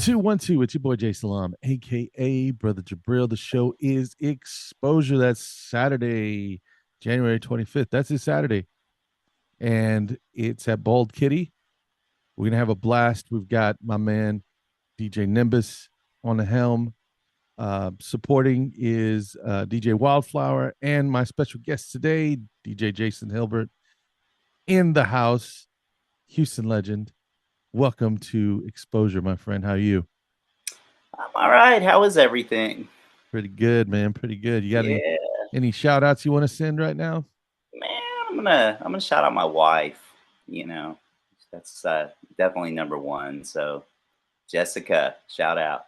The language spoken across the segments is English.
One, two. It's your boy Jason, aka Brother Jabril. The show is Exposure. That's Saturday, January 25th. That's this Saturday. And it's at Bald Kitty. We're gonna have a blast. We've got my man DJ Nimbus on the helm. Supporting is DJ Wildflower and my special guest today, DJ Jason Hilbert, in the house, Houston legend. Welcome to Exposure, my friend. How are you? I'm all right. How is everything? Pretty good, man. Pretty good. You got Yeah, any shout outs you want to send right now? man. I'm gonna shout out my wife. You know, that's definitely number one. So Jessica, shout out.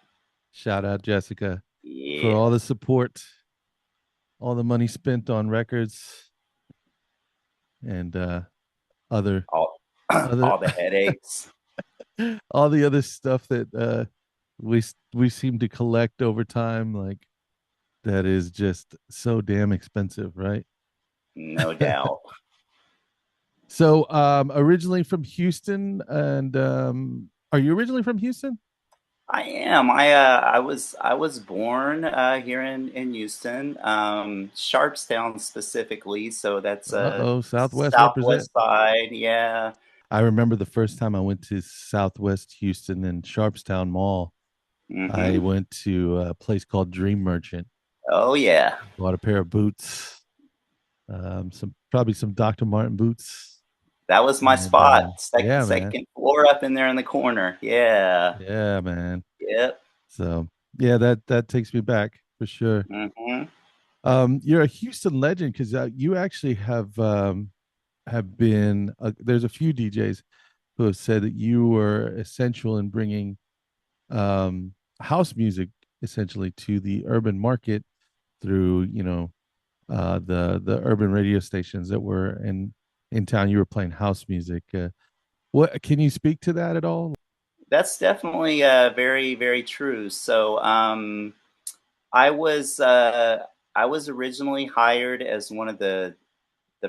Shout out Jessica for Yeah, all the support, all the money spent on records and other all other all the headaches. all the other stuff that we seem to collect over time, like that is just so damn expensive, right? No doubt. So originally from Houston, and are you originally from Houston? I am. I was born here in Houston, Sharpstown specifically. So that's Uh-oh, Southwest represent. southwest side. Yeah. I remember the first time I went to Southwest Houston in Sharpstown Mall. I Mm-hmm. went to a place called Dream Merchant, Oh yeah. bought a pair of boots, some probably some Dr. Martin boots. That was my And spot. yeah, man. Second floor up in there in the corner. Yeah. Yeah, man. Yep. So yeah, that takes me back for sure. Hmm. You're a Houston legend because you actually have been there's a few DJs who have said that you were essential in bringing house music essentially to the urban market through the urban radio stations that were in town. You were playing house music. What can you speak to that at all? That's definitely very, very true. So I was I was originally hired as one of the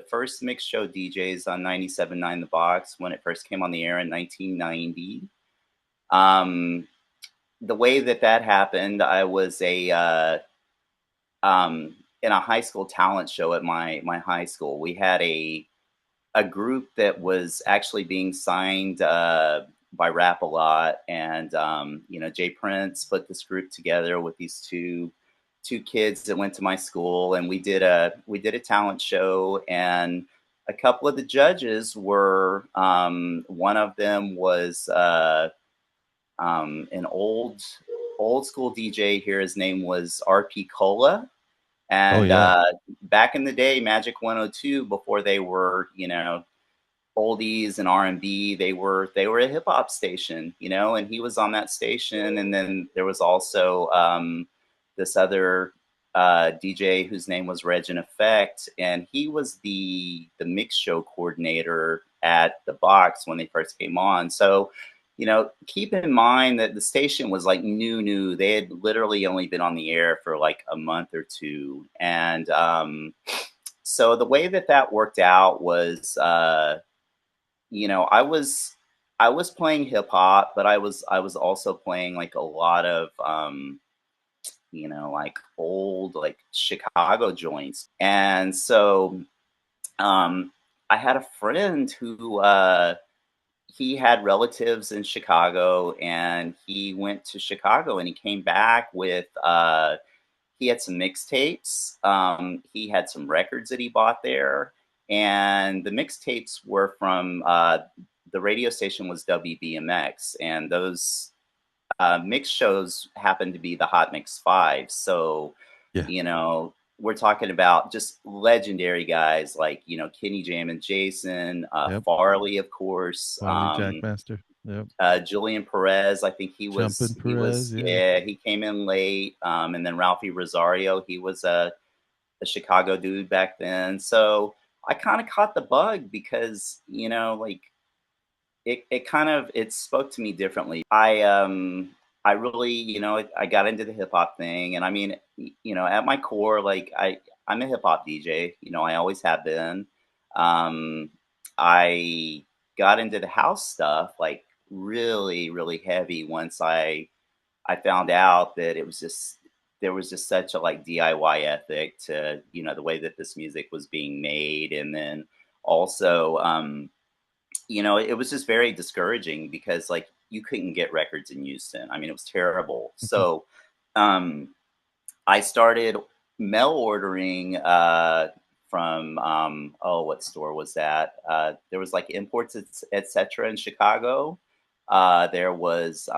first mix show DJs on 97.9 The Box when it first came on the air in 1990. Um, the way that happened, I was in a high school talent show at my high school. We had a group that was actually being signed by Rap a Lot, and Jay Prince put this group together with these two kids that went to my school, and we did a talent show, and a couple of the judges were one of them was an old school DJ here. His name was RP Cola, Oh and yeah. back in the day, Magic 102, before they were, oldies and R&B, they were a hip hop station, and he was on that station. And then there was also this other DJ whose name was Reg in Effect, and he was the mix show coordinator at the box when they first came on. So keep in mind that the station was like new. They had literally only been on the air for like a month or two. And so the way that worked out was, I was playing hip hop, but I was also playing like a lot of, like old, like Chicago joints. And so um, I had a friend who, he had relatives in Chicago, and he went to Chicago and he came back with he had some mixtapes. He had some records that he bought there, and the mixtapes were from the radio station was WBMX, and those mix shows happened to be the Hot Mix Five. So, Yeah. you know, we're talking about just legendary guys like Kenny Jam and Jason, Yep. Farley, of course, Farley Jackmaster. Yep. Julian Perez. I think he Jumping was he Perez. was Yeah. yeah, he came in late, and then Ralphie Rosario. He was a Chicago dude back then. So I kind of caught the bug because like it kind of it spoke to me differently. I really, I got into the hip hop thing, and I mean, at my core, like I'm a hip hop DJ. I always have been. I got into the house stuff like really, really heavy once I found out that it was just there was just such a like DIY ethic to, you know, the way that this music was being made. And then also, you know, it was just very discouraging because like you couldn't get records in Houston. I mean, it was terrible. So um I started mail ordering from oh, what store was that? There was like Imports Etc. in Chicago. There was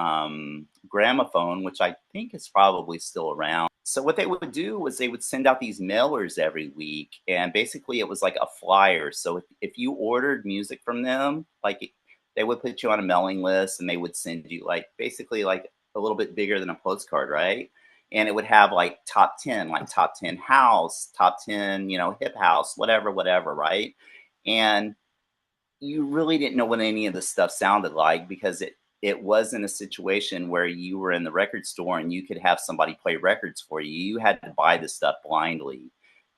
Gramophone, which I think is probably still around. So what they would do was they would send out these mailers every week, and basically it was like a flyer. So if you ordered music from them, like they would put you on a mailing list, and they would send you like basically like a little bit bigger than a postcard, right? And it would have like top 10, like top 10 house, top 10, you know, hip house, whatever, whatever, right? And you really didn't know what any of this stuff sounded like because it wasn't a situation where you were in the record store and you could have somebody play records for you. You had to buy this stuff blindly.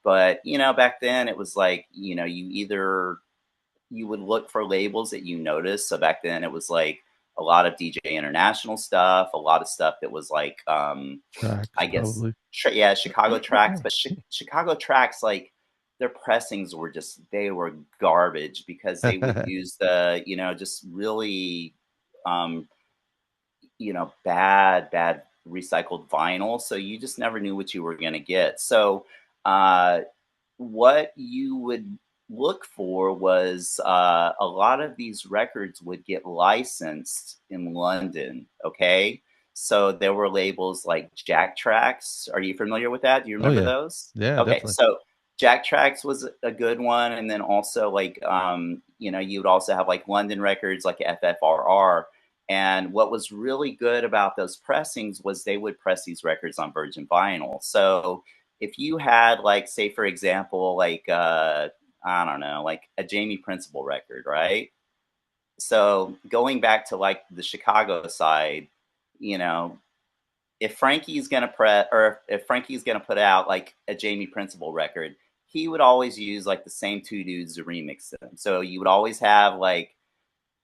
But, you know, back then it was like, you know, you would look for labels that you noticed. So back then it was like a lot of DJ International stuff, a lot of stuff that was like Tracks, I guess, probably. yeah, Chicago tracks, but Chicago tracks, like their pressings were just, they were garbage because they would use the, you know, just really, um, you know, bad recycled vinyl. So you just never knew what you were going to get. So, uh, what you would look for was a lot of these records would get licensed in London. Okay. So there were labels like Jack Tracks. Are you familiar with that? Do you Oh remember yeah, those? yeah, Okay. definitely. So Jack Tracks was a good one. And then also like, you know, you would also have like London records like FFRR. And what was really good about those pressings was they would press these records on virgin vinyl. So if you had like say for example like I don't know, like a Jamie Principle record, right? So going back to like the Chicago side, you know, if Frankie's gonna or if Frankie's gonna put out like a Jamie Principle record, he would always use like the same two dudes to remix them. So you would always have like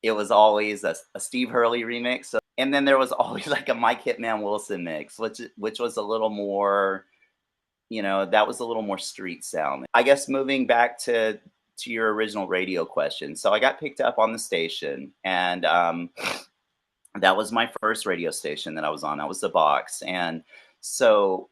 it was always a Steve Hurley remix. So, and then there was always like a Mike Hitman Wilson mix, which was a little more, you know, that was a little more street sound. I guess moving back to your original radio question. So I got picked up on the station, and that was my first radio station that I was on. That was the Box, and so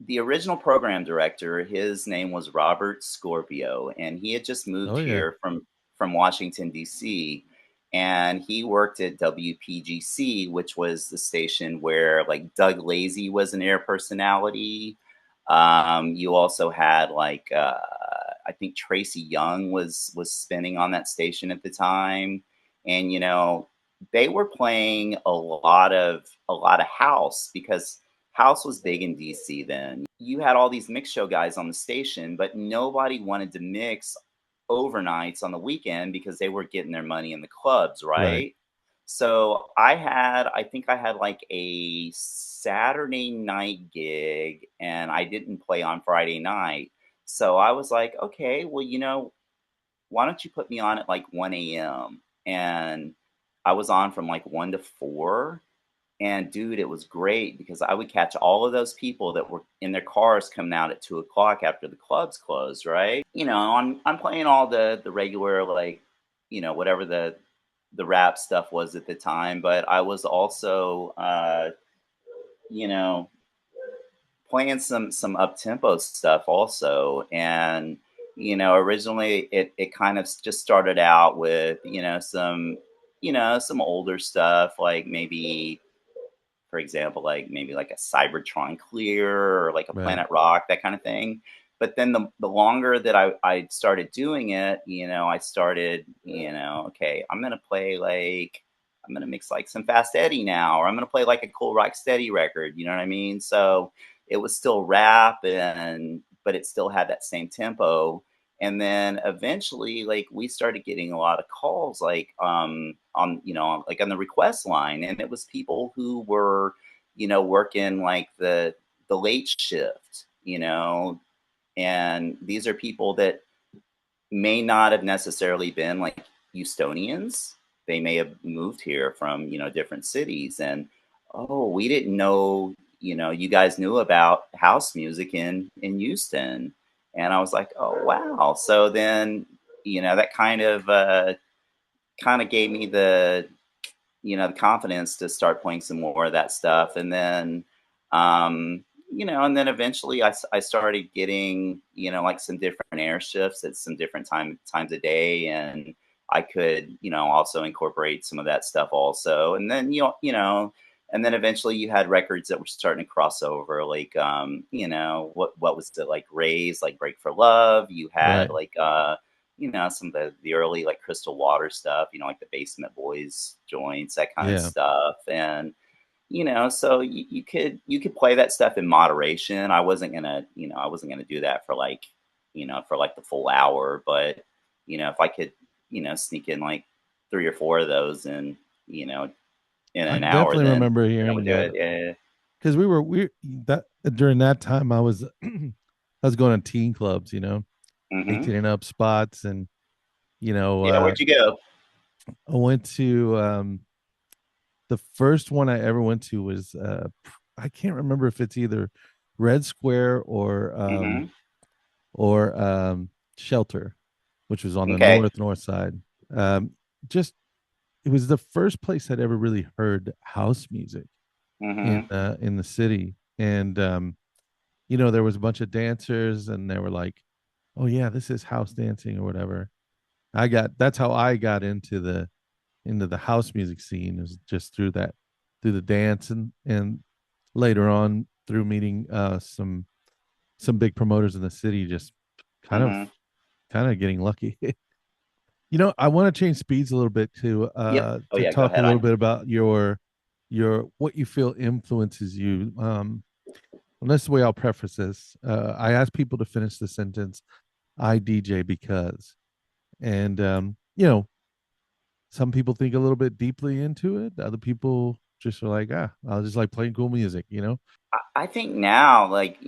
the original program director, his name was Robert Scorpio, and he had just moved Oh yeah. here from Washington D.C. And he worked at WPGC, which was the station where like Doug Lazy was an air personality. You also had like I think Tracy Young was spinning on that station at the time, and you know they were playing a lot of house because house was big in DC then. You had all these mix show guys on the station, but nobody wanted to mix overnights on the weekend because they were getting their money in the clubs, Right. right? So I think I had like a Saturday night gig and I didn't play on Friday night. So I was like, okay, well, you know, why don't you put me on at like 1 a.m.? And I was on from like 1 to 4. And dude, it was great because I would catch all of those people that were in their cars coming out at 2 o'clock after the clubs closed, right? You know, I'm playing all the regular like, you know, whatever the rap stuff was at the time, but I was also you know, playing some up tempo stuff also. And you know, originally it kind of just started out with you know some older stuff like maybe for example, like maybe like a Cybertron Clear or like a Right. Planet Rock, that kind of thing. But then the longer that I started doing it, you know, I started, you know, okay, I'm gonna mix like some Fast Eddie now, or I'm gonna play like a cool Rock Steady record, you know what I mean? So it was still rap and but it still had that same tempo. And then eventually like we started getting a lot of calls like on you know like on the request line, and it was people who were you know working like the late shift, you know, and these are people that may not have necessarily been like Houstonians. they may have moved here from, different cities. And, oh, we didn't know, you guys knew about house music in Houston. And I was like, oh, wow. So then, that kind of gave me the confidence to start playing some more of that stuff. And then, and then eventually I started getting, like some different air shifts at some different times a day. And I could, also incorporate some of that stuff also. And then, and then eventually you had records that were starting to cross over, like, what was it, like Ray's, like Break for Love. You had Right. like, some of the early like Crystal Water stuff, like the Basement Boys joints, that kind of Yeah. stuff. And, so you could play that stuff in moderation. I wasn't gonna do that for like, for like the full hour. But, if I could, sneak in like 3 or 4 of those and, in I an hour, definitely then remember I would hearing do that it. Yeah. because we that during that time I was I was going to teen clubs, 18 and up spots, and Yeah. Where'd you go? I went to the first one I ever went to was I can't remember if it's either Red Square Hmm. or Shelter, which was on the Okay. north side. Um, just it was the first place I'd ever really heard house music Hmm. in the city, and there was a bunch of dancers, and they were like, "Oh yeah, this is house dancing or whatever." That's how I got into the house music scene, is just through the dance, and later on through meeting some big promoters in the city, just kind of Hmm. kind of getting lucky. I want to change speeds a little bit Yep. Oh to yeah. Go talk a ahead. little bit about your what you feel influences you. And that's the way I'll preface this. I ask people to finish the sentence, I DJ because, and some people think a little bit deeply into it. Other people just are like, I'll just like playing cool music. I think now, like,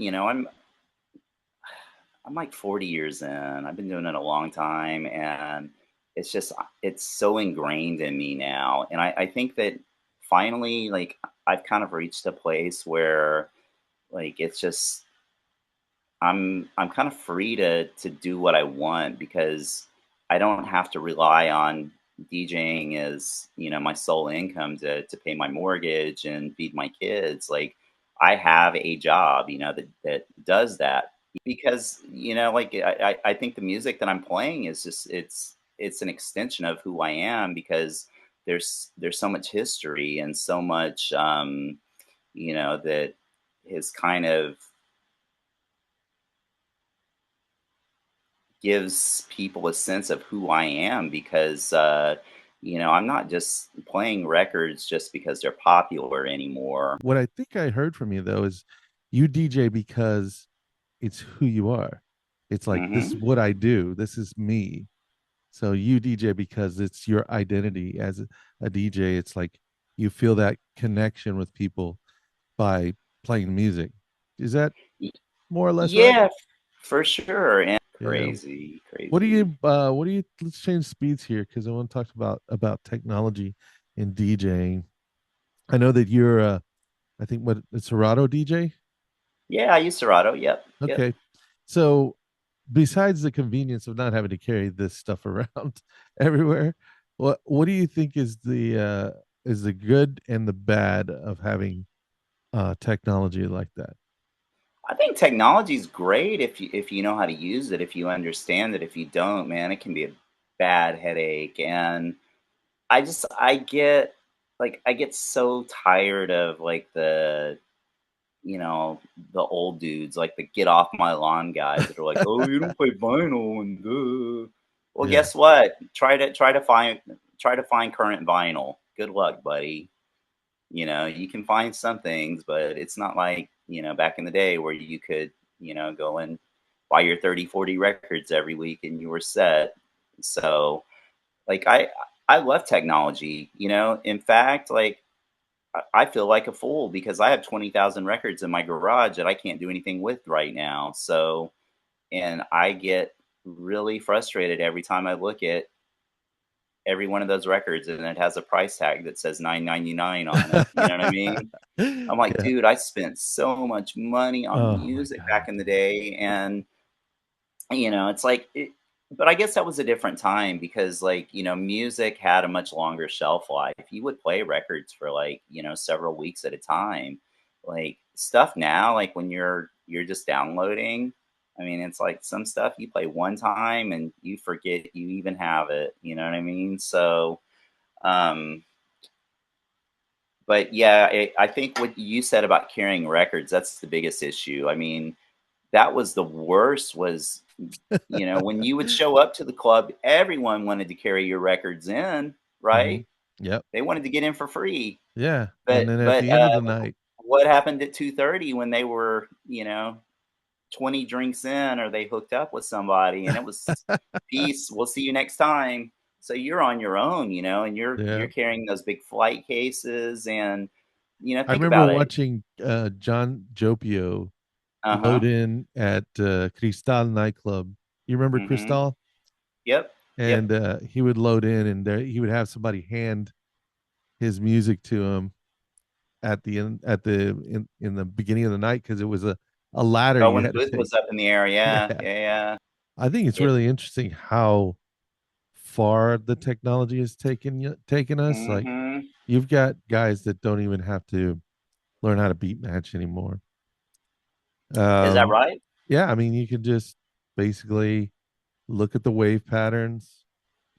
I'm like 40 years in. I've been doing it a long time, and it's so ingrained in me now. And I think that finally, like, I've kind of reached a place where, like, it's just I'm kind of free to do what I want, because I don't have to rely on DJing as, my sole income to pay my mortgage and feed my kids. Like, I have a job, that does that, because, like, I think the music that I'm playing is just, it's an extension of who I am, because there's so much history and so much, that has kind of gives people a sense of who I am, because I'm not just playing records just because they're popular anymore. What I think I heard from you though is you DJ because it's who you are. It's like, this is Hmm. what I do. This is me. So you DJ because it's your identity as a DJ. It's like you feel that connection with people by playing music. Is that more or less right? Yeah, for sure. And Yeah. crazy, crazy. What do you let's change speeds here because I want to talk about technology in DJing. I know that you're I think what it's Serato DJ. Yeah, I use Serato. Yep, yep. Okay. So besides the convenience of not having to carry this stuff around everywhere, what do you think is the good and the bad of having technology like that? I think technology is great if you know how to use it, if you understand it. If you don't, man, it can be a bad headache. And I get so tired of like you know, the old dudes, like the get off my lawn guys that are like, "Oh, you don't play vinyl," and well, Yeah. guess what? Try to find current vinyl. Good luck, buddy. You can find some things, but it's not like, back in the day where you could, go and buy your 30, 40 records every week and you were set. So, like, I love technology. In fact, like, I feel like a fool because I have 20,000 records in my garage that I can't do anything with right now. So, and I get really frustrated every time I look at every one of those records, and it has a price tag that says $9.99 on it. You know what I mean? I'm like, Yeah. dude, I spent so much money on Oh my music back God. in the day, and it's like but I guess that was a different time because like, music had a much longer shelf life. You would play records for like, several weeks at a time. Like stuff now, like when you're just downloading, I mean, it's like some stuff you play one time and you forget you even have it, you know what I mean? So, um but yeah, I think what you said about carrying records, that's the biggest issue. I mean, that was the worst was, when you would show up to the club, everyone wanted to carry your records in, Mhm. right? Yep. They wanted to get in for free. Yeah, and But then at but the end of the night, what happened at 2:30 when they were, 20 drinks in or they hooked up with somebody and it was peace, we'll see you next time. So you're on your own, and you're yeah. carrying those big flight cases and I think remember about it. watching John Jopio load Uh-huh. in at Cristal nightclub. You remember Mhm. Cristal? Yep. Yep. And he would load in, and there he would have somebody hand his music to him at the end in the beginning of the night because it was a ladder Oh, you when the had to booth take. was up in the air, yeah, Yeah, yeah, yeah. I think it's It really interesting how far the technology has taken us. Like Mhm. you've got guys that don't even have to learn how to beat match anymore. Is that Um, right? yeah, I mean, you could just basically look at the wave patterns,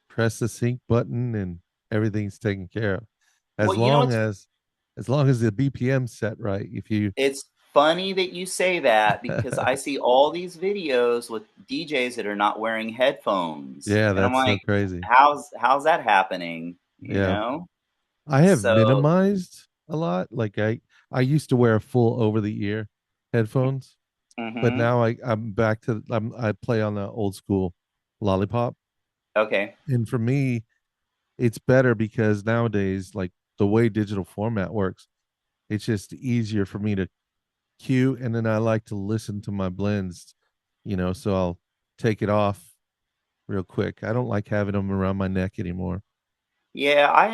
press the sync button, and everything's taken care of. Well, As long as the BPM's set right. If you it's funny that you say that because I see all these videos with DJs that are not wearing headphones, yeah, and I'm that's so like, crazy. how's that happening? You Yeah. know? I have So, minimized a lot. Like I used to wear full over the ear headphones, but mhm. now I'm back to I play on the old school lollipop. Okay. And for me, it's better because nowadays, like the way digital format works, it's just easier for me to cue, and then I like to listen to my blends, so I'll take it off real quick. I don't like having them around my neck anymore. Yeah, I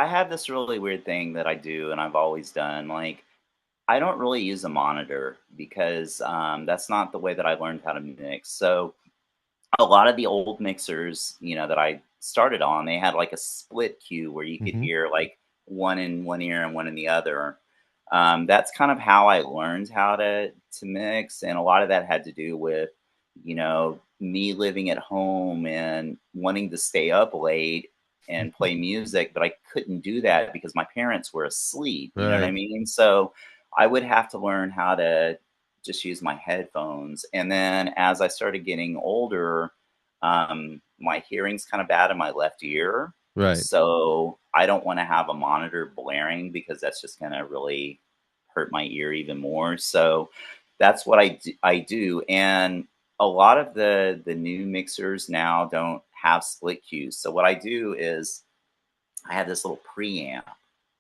have this really weird thing that I do and I've always done. Like I don't really use a monitor because that's not the way that I learned how to mix. So a lot of the old mixers, that I started on, they had like a split cue where you could Hmm. hear like one in one ear and one in the other. That's kind of how I learned how to mix, and a lot of that had to do with, me living at home and wanting to stay up late and play music, but I couldn't do that because my parents were asleep. You know what I Right. mean? So I would have to learn how to just use my headphones. And then as I started getting older, my hearing's kind of bad in my left ear. Right. So I don't want to have a monitor blaring because that's just going to really hurt my ear even more. So that's what I do. And a lot of the new mixers now don't have split cues. So what I do is I have this little preamp.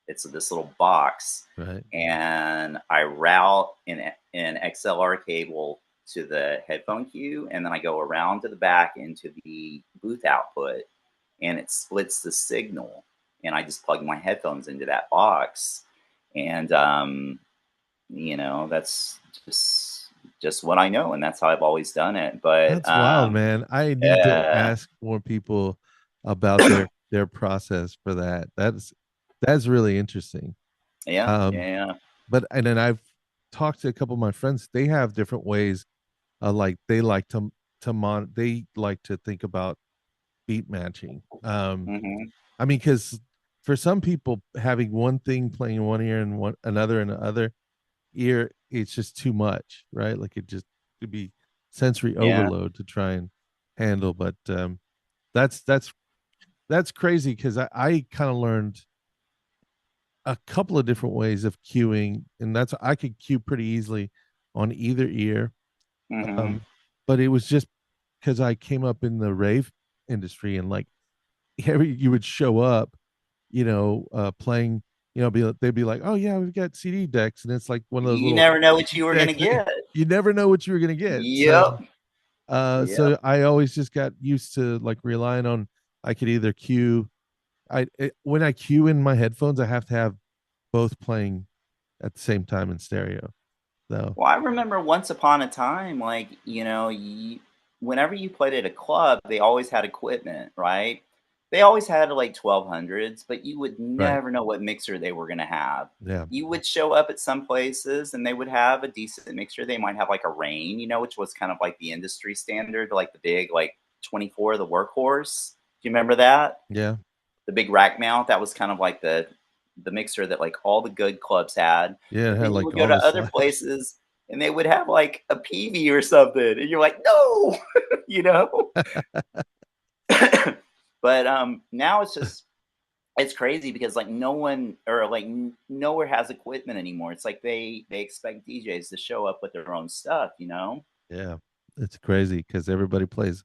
It's this little box, Right. and I route an XLR cable to the headphone cue, and then I go around to the back into the booth output, and it splits the signal. And I just plug my headphones into that box, and that's just what I know, and that's how I've always done it. But That's wild, man. I need to uh, ask more people about their process for that. That's really interesting. yeah, Um, yeah, but and then I've talked to a couple of my friends. They have different ways. Like they like they like to think about beat matching. hmm, I mean, because for some people, having one thing playing in one ear and one another in the other ear, it's just too much, right? Like it just could be sensory yeah, overload to try and handle. But that's that's that's crazy because I kind of learned a couple of different ways of cueing, and that's I could cue pretty easily on either ear. hmm, Um, but it was just because I came up in the rave industry, and like you would show up, playing, they'd be like, oh yeah, we've got CD decks, and it's like one of those you little never know what you were gonna decks that get. you never know what you were gonna get. So Yep. Yep. so I always just got used to like relying on I could either cue. When I cue in my headphones, I have to have both playing at the same time in stereo. So Well, I remember once upon a time, like, whenever you played at a club, they always had equipment, right? They always had like 1200s, but you would right, never know what mixer they were going to have. yeah, You would show up at some places and they would have a decent mixer. They might have like a Rain, which was kind of like the industry standard, like the big, like 24, the workhorse. Do you remember that? yeah, The big rack mount, that was kind of like the mixer that like all the good clubs had. yeah. It But had then you like would go all to the other sliders. places and they would have like a PV or something, and you're like, no, you know. But now it's crazy because like no one or like nowhere has equipment anymore. It's like they expect DJs to show up with their own stuff. Yeah, it's crazy because everybody plays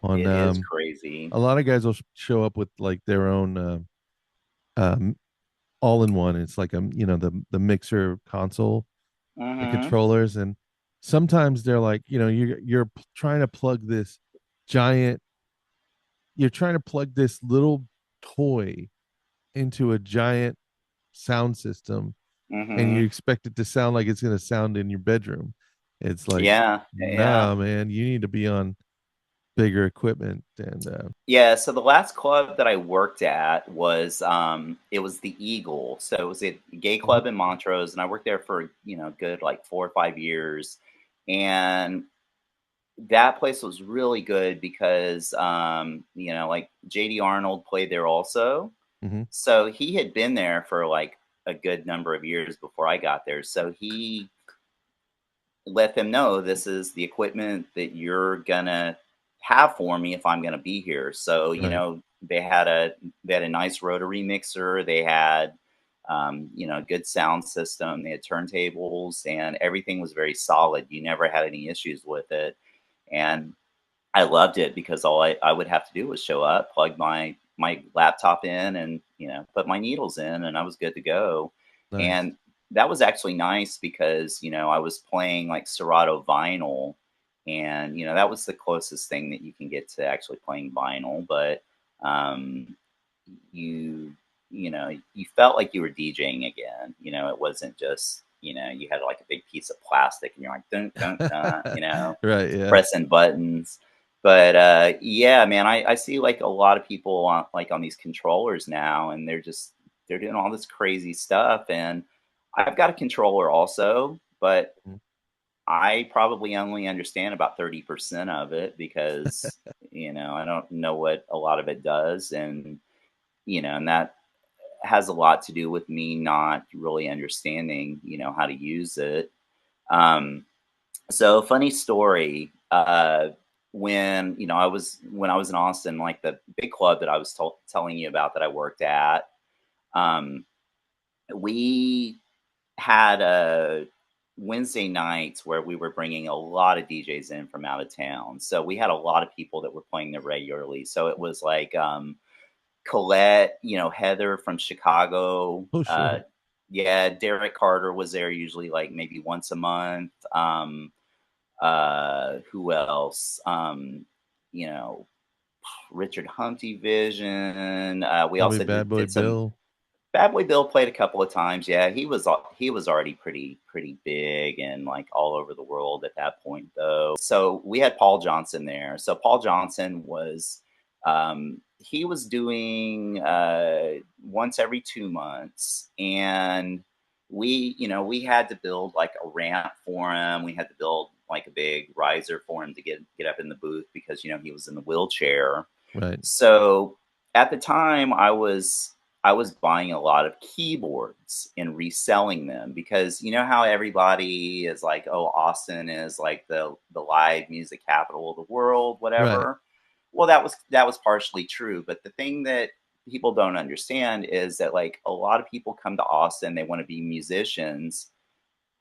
on. It is crazy. A lot of guys will show up with like their own um, all in one. It's like the mixer console, the Mm-hmm. controllers, and sometimes they're like you're trying to plug this giant. You're trying to plug this little toy into a giant sound system, and you Mm-hmm. expect it to sound like it's going to sound in your bedroom. It's like, Yeah. Yeah. nah, man, you need to be on bigger equipment. And Yeah, so the last club that I worked at was it was the Eagle. So it was a gay Mhm, club in Montrose, and I worked there for, good like 4 or 5 years. And that place was really good because like JD Arnold played there also. mhm, So he had been there for like a good number of years before I got there. So he let them know this is the equipment that you're gonna have for me if I'm gonna be here. So right. they had a nice rotary mixer. They had good sound system. They had turntables, and everything was very solid. You never had any issues with it, and I loved it because all I would have to do was show up, plug my laptop in, and put my needles in, and I was good to go. Nice. And that was actually nice because I was playing like Serato vinyl, and that was the closest thing that you can get to actually playing vinyl. But um, you felt like you were DJing again. It wasn't just you had like a big piece of plastic, and you're like dun dun dun, Right. Yeah. pressing buttons. But yeah, man, I see like a lot of people on these controllers now, and they're doing all this crazy stuff. And I've got a controller also, but Mhm. I probably only understand about 30% of it because I don't know what a lot of it does, and that has a lot to do with me not really understanding how to use it. Um, so funny story. When I was in Austin, like the big club that I was telling you about that I worked at, um, we had a Wednesday nights where we were bringing a lot of DJs in from out of town. So we had a lot of people that were playing there regularly. So it was like Colette, Heather from Chicago. Oh, sure. Yeah, Derek Carter was there usually like maybe once a month. Who else? You know, Richard Humpty Vision. We Probably also Bad Boy did some Bill. Bad Boy Bill played a couple of times. Yeah, he was already pretty big and like all over the world at that point though. So we had Paul Johnson there. So Paul Johnson was he was doing once every 2 months, and we had to build like a ramp for him. We had to build like a big riser for him to get up in the booth because he was in the wheelchair. Right. So at the time, I was buying a lot of keyboards and reselling them because you know how everybody is like, oh, Austin is like the live music capital of the world, Right. whatever. Well, that was partially true, but the thing that people don't understand is that like a lot of people come to Austin, they want to be musicians,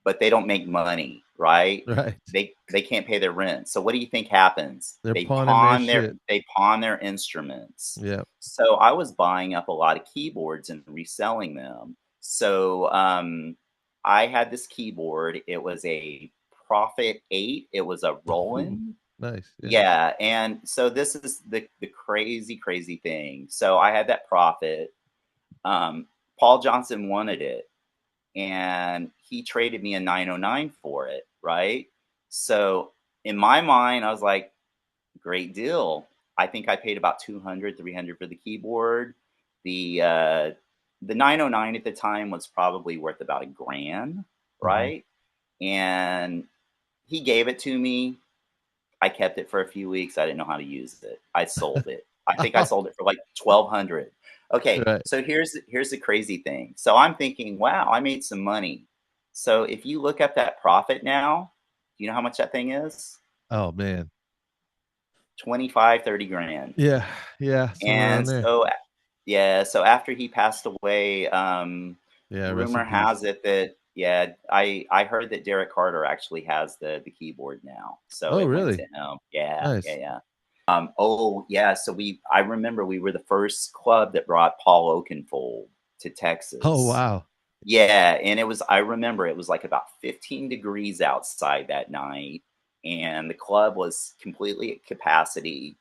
but they don't make money, right? Right. They can't pay their rent. So what do you think happens? They're They pawning their pawn their shit. they pawn their instruments. Yeah. So I was buying up a lot of keyboards and reselling them. So I had this keyboard. It was a Prophet 8. It was a Ooh, Roland. Nice. Yeah, and so this is the crazy thing. So I had that Prophet. Um, Paul Johnson wanted it, and he traded me a 909 for it, right? So in my mind, I was like, great deal. I think I paid about 200, 300 for the keyboard. The uh, the 909 at the time was probably worth about a grand, Hmm. right? And he gave it to me. I kept it for a few weeks. I didn't know how to use it. I sold it. I think I sold it for like 1,200. Okay, Right. so here's the crazy thing. So I'm thinking, wow, I made some money. So if you look up that profit now, do you know how much that thing is? Oh man. 25, 30 grand. Yeah. Yeah. Somewhere around And there. so yeah, so after he passed away, Yeah. Rest rumor in peace. has it that yeah, I heard that Derek Carter actually has the keyboard now, so Oh, it went to really? him. Yeah, yeah, Nice. yeah. Oh yeah, so I remember we were the first club that brought Paul Oakenfold to Oh, Texas. wow. Yeah, and I remember it was like about 15 degrees outside that night, and the club was completely at capacity.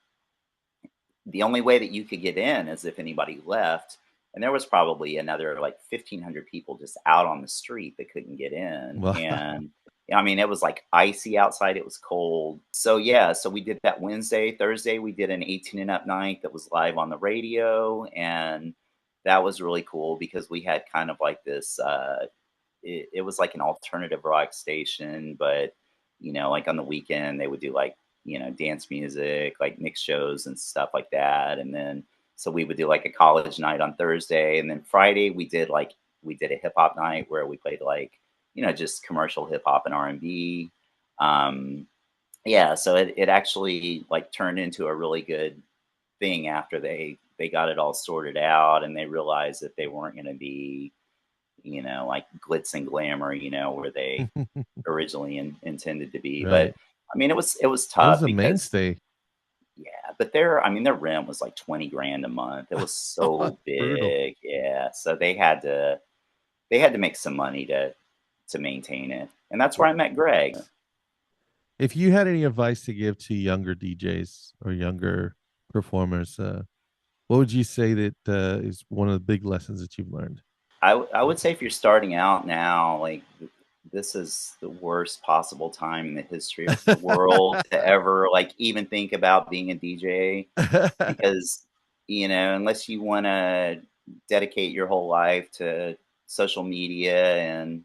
The only way that you could get in is if anybody left. And there was probably another like 1,500 people just out on the street that couldn't get in. Wow. And I mean, it was like icy outside. It was cold. So yeah, so we did that Wednesday, Thursday. We did an 18 and up night that was live on the radio, and that was really cool because we had kind of like this. It was like an alternative rock station, but like on the weekend they would do like dance music, like mixed shows and stuff like that. And then so we would do like a college night on Thursday, and then Friday we did a hip hop night where we played like just commercial hip hop and R&B. Um, yeah, so it actually like turned into a really good thing after they got it all sorted out and they realized that they weren't going to be like glitz and glamour, where they originally intended to be. But Right. I mean, it was It was tough a because mainstay. yeah, but their rent was like 20 grand a month. It was That's so brutal. big, yeah. So they had to make some money to maintain it, and that's where I met Greg. If you had any advice to give to younger DJs or younger performers, what would you say that is one of the big lessons that you've learned? I would say if you're starting out now, like this is the worst possible time in the history of the world to ever like even think about being a DJ because unless you want to dedicate your whole life to social media and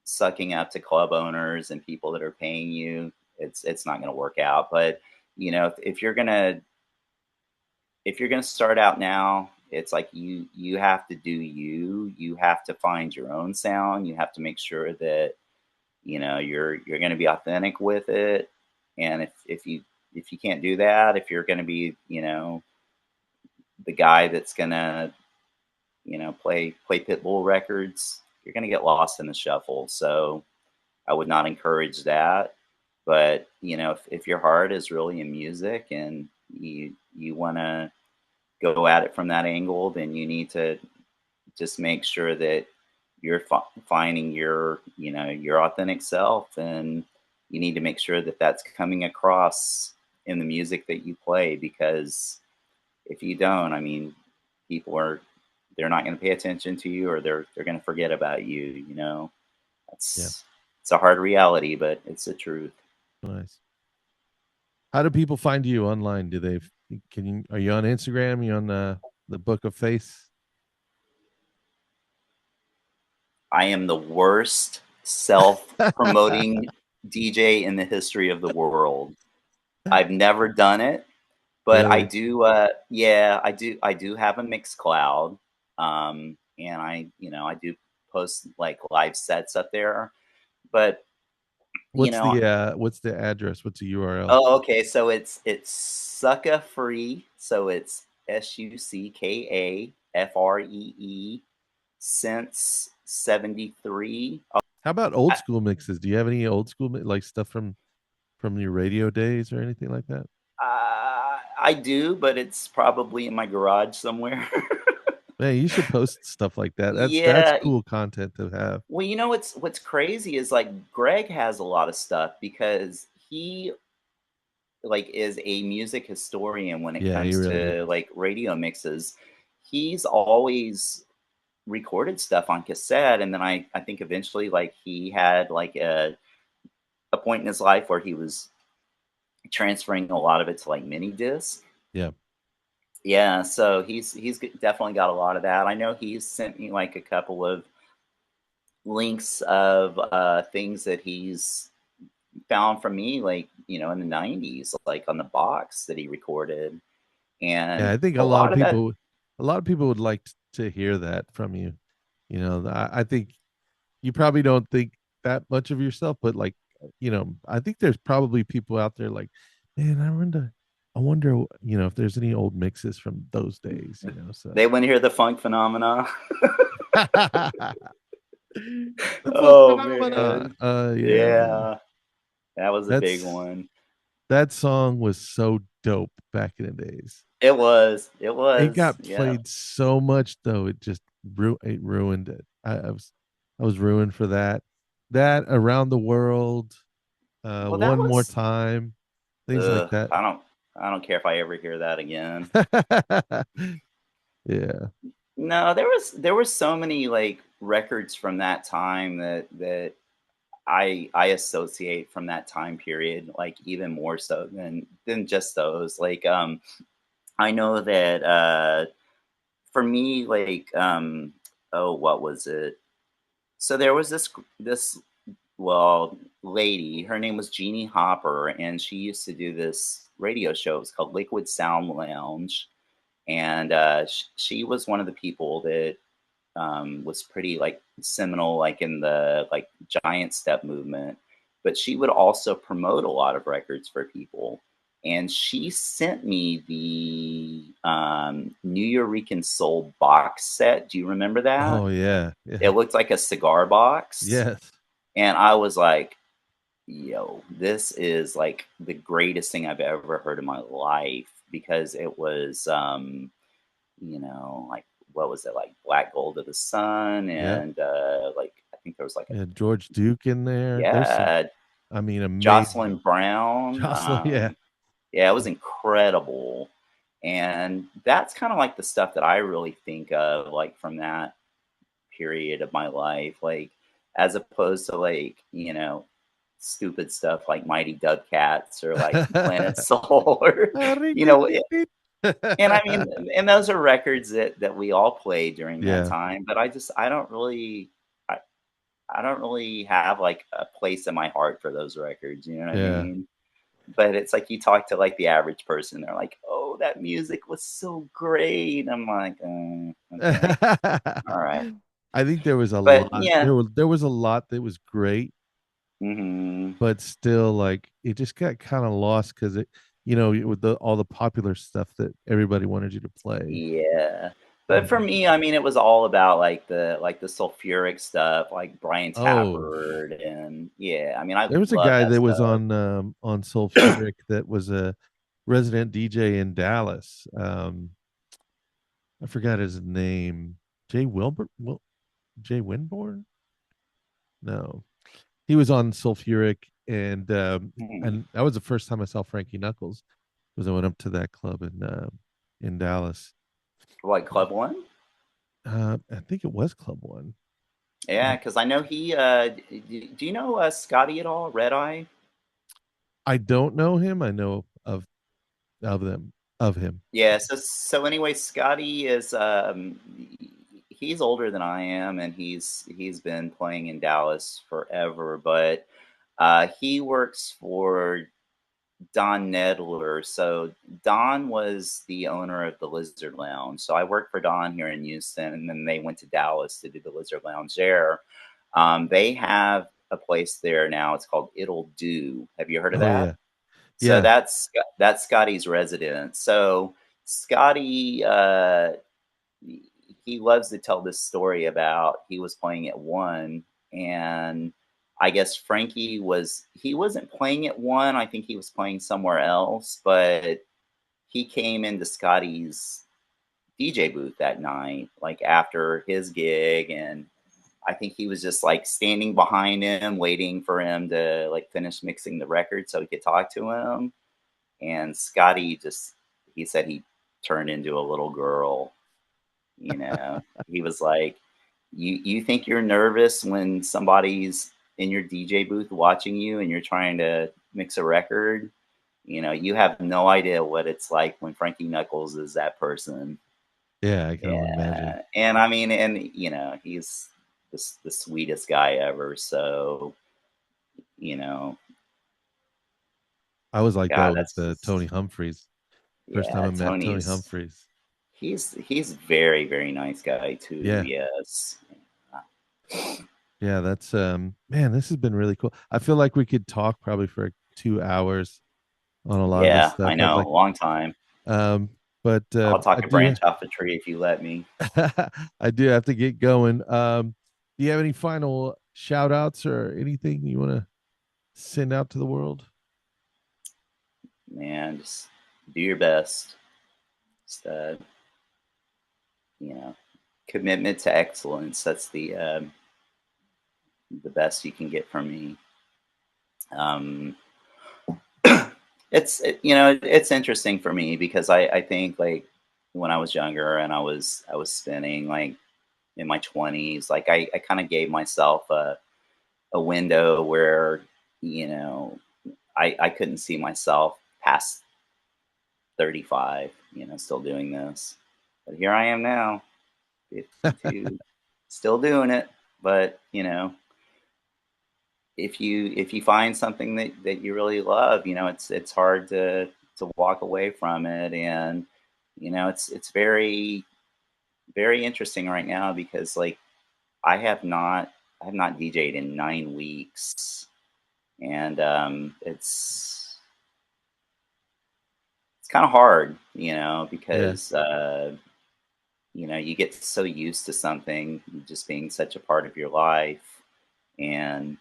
sucking up to club owners and people that are paying you, it's not going to work out. But if you're gonna start out now, it's like you have to do you have to find your own sound. You have to make sure that you're going to be authentic with it. And if you can't do that, if you're going to be the guy that's going to play Pitbull records, you're going to get lost in the shuffle. So I would not encourage that. But if your heart is really in music and you want to go at it from that angle, then you need to just make sure that you're finding your authentic self, and you need to make sure that that's coming across in the music that you play. Because if you don't, I mean, people they're not going to pay attention to you, or they're going to forget about you. Yeah, That's it's a hard reality, but it's the truth. nice. How do people find you online? Do they can you are you on Instagram? Are you on the Book of Face? I am the worst self promoting DJ in the history of the world. I've never done it, but I Really? do. Yeah, I do have a mixed cloud, and I do post like live sets up there. But you know, What's the address? What's the URL? oh, okay. So it's Sucka Free. So it's SUCKAFREE since 73. How about old school mixes? Do you have any old school like stuff from your radio days or anything like that? I do, but it's probably in my garage somewhere. Man, you should post stuff like that. That's Yeah. cool content to have. Well, what's crazy is like Greg has a lot of stuff because he like is a music historian when it Yeah, he comes really to is. like radio mixes. He's always recorded stuff on cassette, and then I think eventually like he had like a point in his life where he was transferring a lot of it to like mini disc. Yeah. Yeah, so he's definitely got a lot of that. I know he's sent me like a couple of links of things that he's found from me, like in the '90s, like on the box that he recorded, Yeah, and I think a lot of that. a lot of people would like to hear that from you. I think you probably don't think that much of yourself, but like, I think there's probably people out there like, man, I wonder, if there's any old mixes from those days, so. They want to hear the funk phenomena. The funk Oh phenomena. man, Yeah, man. yeah, that was a big That's one. that song was so dope back in the days. It It was, got yeah. played so much though, it ruined it. I was ruined for that. That around the world, Well, that one more was. time, things like Ugh, that. I don't care if I ever hear that again. Yeah. No, there was so many like records from that time that I associate from that time period, like even more so than just those. Like I know that for me, like oh, what was it? So there was this well lady. Her name was Jeannie Hopper, and she used to do this radio show. It was called Liquid Sound Lounge, and she was one of the people that was pretty like seminal, like in the like giant step movement. But she would also promote a lot of records for people. And she sent me the New Eurekan Soul box set. Do you remember that? Oh yeah. It Yeah. looked like a cigar box. Yes. And I was like, yo, this is like the greatest thing I've ever heard in my life, because it was like what was it, like Black Gold of the Sun, Yeah. and like I think there was like a, Yeah. George Duke in there. There's some, yeah, I mean, Jocelyn amazing. Brown. Jocelyn, yeah. Yeah, it was incredible. And that's kind of like the stuff that I really think of like from that period of my life, like as opposed to like, stupid stuff like Mighty Duck Cats or like Planet Soul or you know and I mean, and those are records that we all played during that Yeah. time, but I, I don't really have like a place in my heart for those records, you know what I Yeah. mean? But it's like you talk to like the average person, they're like, "Oh, that music was so great." I'm like, okay, all right." I think there was a But lot. yeah, There was a lot that was great, hmm, but still, like it just got kind of lost because with all the popular stuff that everybody wanted you to play. yeah. But for Yeah. me, I mean, it was all about like the sulfuric stuff, like Brian Oh, Tafford, and yeah, I mean, I there was a love guy that that was stuff. on Sulfuric that was a resident DJ in Dallas. I forgot his name. Jay Wilbur. Jay Winborn. No, he was on Sulfuric, Hmm. and that was the first time I saw Frankie Knuckles. Was I went up to that club in Dallas. Like Club One? I think it was Club One. Yeah, because I know he. Do you know Scotty at all? Red Eye? I don't know him. I know of him. Yeah. So anyway, Scotty is he's older than I am, and he's been playing in Dallas forever. But he works for Don Nedler. So Don was the owner of the Lizard Lounge. So I worked for Don here in Houston, and then they went to Dallas to do the Lizard Lounge there. They have a place there now. It's called It'll Do. Have you heard of Oh that? yeah, So yeah. that's Scotty's residence. So Scotty, he loves to tell this story about he was playing at one, and I guess he wasn't playing at one. I think he was playing somewhere else, but he came into Scotty's DJ booth that night, like after his gig, and I think he was just like standing behind him, waiting for him to like finish mixing the record so he could talk to him. And Scotty he said he turned into a little girl. You know, he was like, you think you're nervous when somebody's in your DJ booth watching you and you're trying to mix a record? You know, you have no idea what it's like when Frankie Knuckles is that person. Yeah, I can only imagine. Yeah, and I mean, and you know, he's the sweetest guy ever. So, you know, I was like that God, with that's just Tony Humphreys. First time yeah. I met Tony Tony's Humphreys. he's very very nice guy too. Yeah. Yes. Yeah, that's man, this has been really cool. I feel like we could talk probably for 2 hours on a lot of this Yeah, I stuff. I'd know. like Long time. um but I'll I talk a do branch off a tree if you let me. I do have to get going. Do you have any final shout outs or anything you want to send out to the world? Man, just do your best. Just, you know, commitment to excellence. That's the best you can get from me. Um, it's interesting for me because I think like when I was younger and I was spinning like in my 20s, like I kind of gave myself a window where you know I couldn't see myself past 35, you know, still doing this. But here I am now, 52, still doing it. But you know, if you find something that you really love, you know, it's hard to walk away from it, and you know, it's very very interesting right now because like I have not DJ'd in 9 weeks, and it's kind of hard, you know, Yeah. because you know you get so used to something just being such a part of your life, and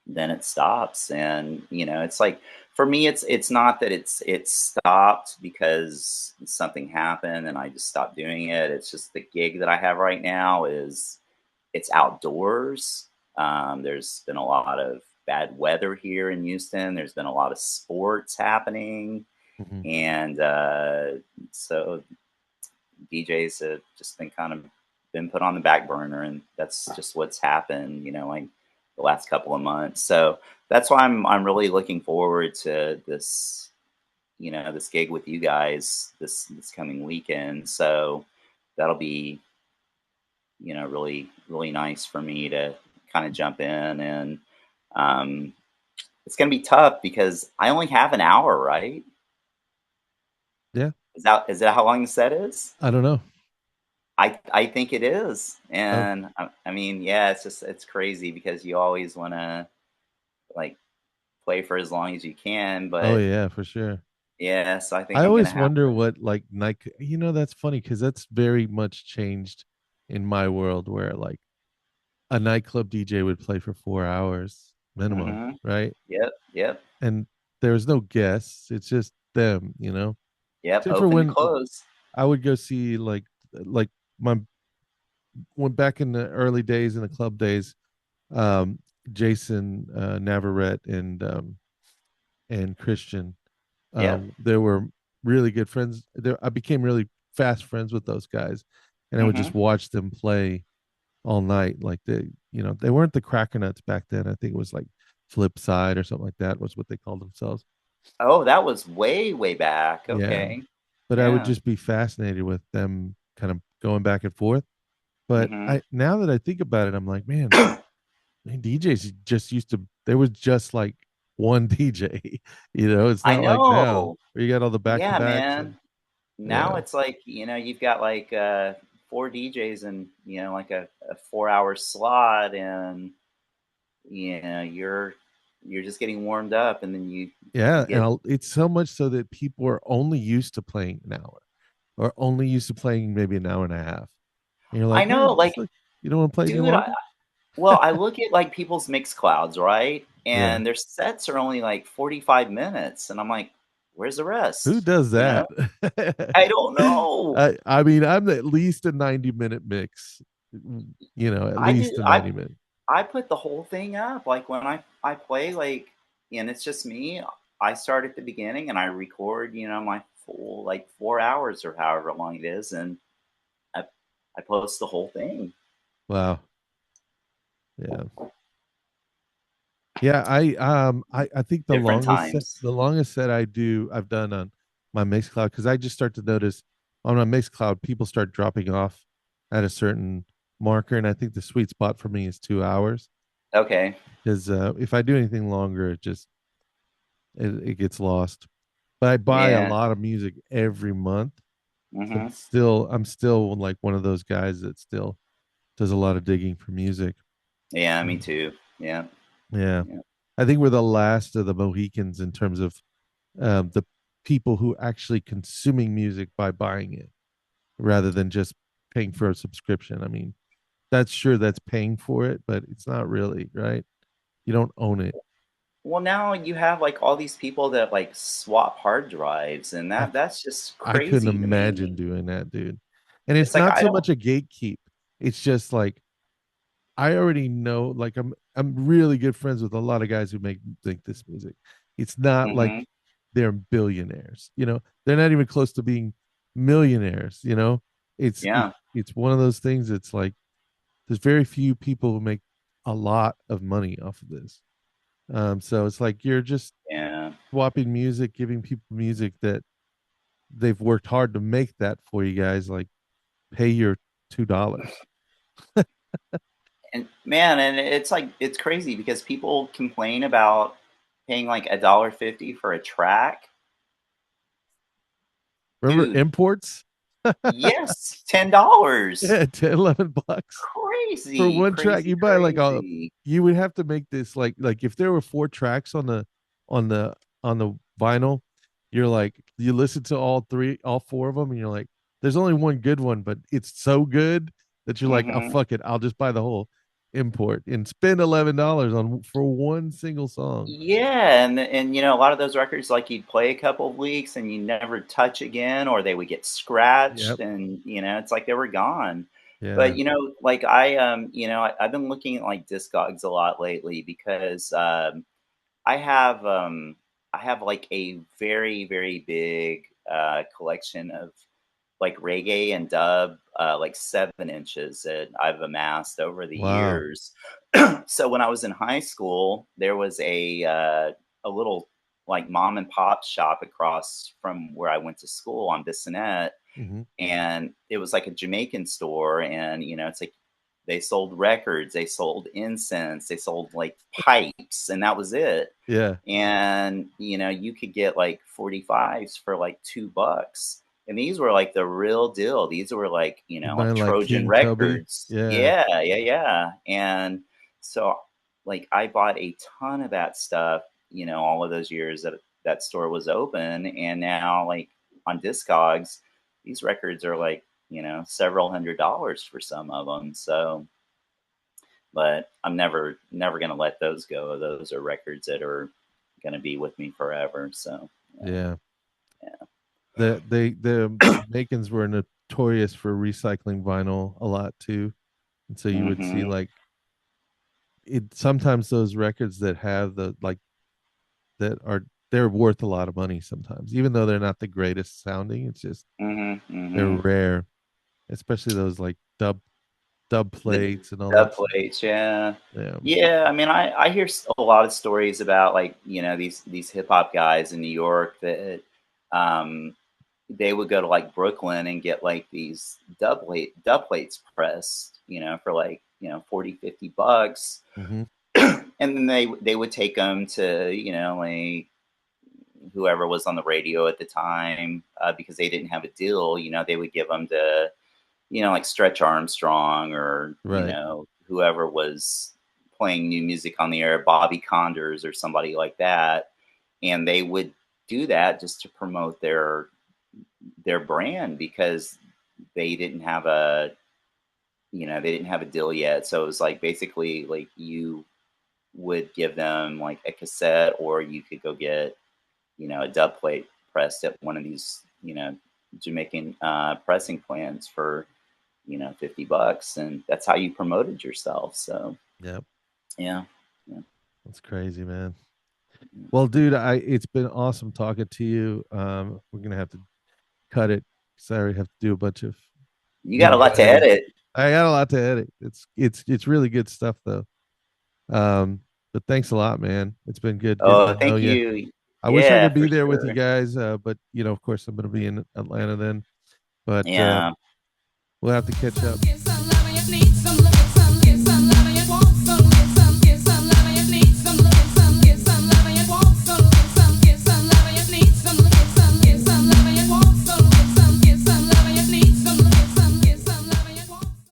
then it stops. And you know it's like for me it's not that it's stopped because something happened and I just stopped doing it. It's just the gig that I have right now is it's outdoors. There's been a lot of bad weather here in Houston. There's been a lot of sports happening, Mhm. and so DJs have just been kind of been put on the back burner, and that's just what's happened. You know, like the last couple of months. So that's why I'm really looking forward to this. You know, this gig with you guys this coming weekend. So that'll be you know really nice for me to kind of jump in and um, it's going to be tough because I only have an hour, right? Yeah. Is that how long the set is? I don't know. I think it is, Oh. and I mean, yeah, it's just it's crazy because you always want to like play for as long as you can, Oh but yeah, for sure. yeah, so I think I I'm gonna always have wonder to. what like Nike, that's funny because that's very much changed in my world where like a nightclub DJ would play for 4 hours minimum, Mm-hmm. right? Yep, yep, And there's no guests. It's just them, yep. Except for Open to when close. I would go see like my when back in the early days in the club days, um, Jason Navarrete and Christian, Yep. they were really good friends. I became really fast friends with those guys, and I would Mm-hmm. just watch them play all night. Like they weren't the Cracker Nuts back then. I think it was like Flip Side or something like that was what they called themselves. Oh, that was way back. Yeah, Okay. but I would Yeah. just be fascinated with them kind of going back and forth. But Mm-hmm. I now that I think about it, I'm like, man, DJs just used to. There was just like one DJ. It's I not like now know. where you got all the back to Yeah, backs and man. Now yeah, it's like, you know, you've got like four DJs and, you know, like a 4 hour slot and you know, you're just getting warmed up and then you yeah, and get it's so much so that people are only used to playing an hour or only used to playing maybe an hour and a half. And you're I like, know, man, like, you don't want to play any dude, longer? well, I look at like people's mix clouds, right? Yeah. And their sets are only like 45 minutes and I'm like, where's the Who rest? does You know? that? I don't know. I mean, I'm at least a 90-minute mix. At I do least a 90 minute. I put the whole thing up. Like when I play like and it's just me, I start at the beginning and I record, my full like 4 hours or however long it is, and I I post the whole thing. Wow. Yeah. Yeah, I think Different times. the longest set I've done on my Mixcloud, because I just start to notice on my Mixcloud people start dropping off at a certain marker, and I think the sweet spot for me is 2 hours. Okay. Because if I do anything longer, it gets lost. But I buy a Yeah. lot of music every month, so Hmm. I'm still like one of those guys that still does a lot of digging for music. Yeah, me Mm. too. Yeah. Yeah, Yeah. I think we're the last of the Mohicans in terms of the people who actually consuming music by buying it rather than just paying for a subscription. I mean, that's paying for it, but it's not really, right? You don't own it. Well, now you have like all these people that like swap hard drives, and I, that's just I couldn't crazy to imagine me. doing that, dude. And it's It's like not I so don't. much a gatekeep. It's just like I already know, like I'm really good friends with a lot of guys who make this music. It's not like Hmm. they're billionaires, They're not even close to being millionaires. Yeah. It's one of those things. It's like there's very few people who make a lot of money off of this. So it's like you're just Yeah. swapping music, giving people music that they've worked hard to make that for you guys. Like pay your $2. And man, and it's like it's crazy because people complain about paying like $1.50 for a track. Remember Dude, imports? yes, $10. Yeah, 10, $11 for Crazy, one track. crazy, You buy like crazy. you would have to make this like if there were four tracks on the on the vinyl, you're like you listen to all four of them, and you're like, there's only one good one, but it's so good that you're like, oh Hmm. fuck it, I'll just buy the whole import and spend $11 on for one single song. Yeah, and a lot of those records, like you'd play a couple of weeks and you never touch again, or they would get scratched, Yep. and it's like they were gone. Yeah. But like I've been looking at like Discogs a lot lately because I have um I have like a very, very big collection of like reggae and dub, like 7 inches that I've amassed over the Wow. years. So when I was in high school, there was a little like mom and pop shop across from where I went to school on Bissonnette, Hmm. and it was like a Jamaican store, and it's like they sold records, they sold incense, they sold like pipes, and that was it. Yeah. And you could get like 45s for like $2, and these were like the real deal. These were like You like buying like Trojan King Tubby. records. Yeah. Yeah, yeah, yeah. And so like I bought a ton of that stuff, all of those years that that store was open, and now like on Discogs, these records are like several $100s for some of them. So, but I'm never gonna let those go. Those are records that are gonna be with me forever. So yeah, Yeah. yeah. The Jamaicans were notorious for recycling vinyl a lot too. And so you would see Hmm. like it sometimes those records that have the like that are they're worth a lot of money sometimes, even though they're not the greatest sounding. It's just Hmm. they're Hmm. rare, especially those like dub The plates and all dub that stuff. plates, yeah. Yeah. Yeah, I mean, I hear a lot of stories about like these hip hop guys in New York that um they would go to like Brooklyn and get like these dub plates pressed, for like 40, $50, Hmm. and then they would take them to like whoever was on the radio at the time, because they didn't have a deal. They would give them to like Stretch Armstrong, or Right. whoever was playing new music on the air, Bobby Condors or somebody like that, and they would do that just to promote their brand because they didn't have a deal yet. So it was like basically like you would give them like a cassette, or you could go get a dub plate pressed at one of these Jamaican pressing plants for $50, and that's how you promoted yourself. So Yep. yeah, yeah. That's crazy, man. Well, dude, it's been awesome talking to you. We're gonna have to cut it because I already have to do a bunch of You got a video lot to editing. edit. I got a lot to edit. It's really good stuff though. Um, but thanks a lot, man. It's been good getting Oh, to know thank you. you. I wish I Yeah, could for be there with you sure. guys, but of course, I'm gonna be in Atlanta then. But Yeah. we'll have to catch up.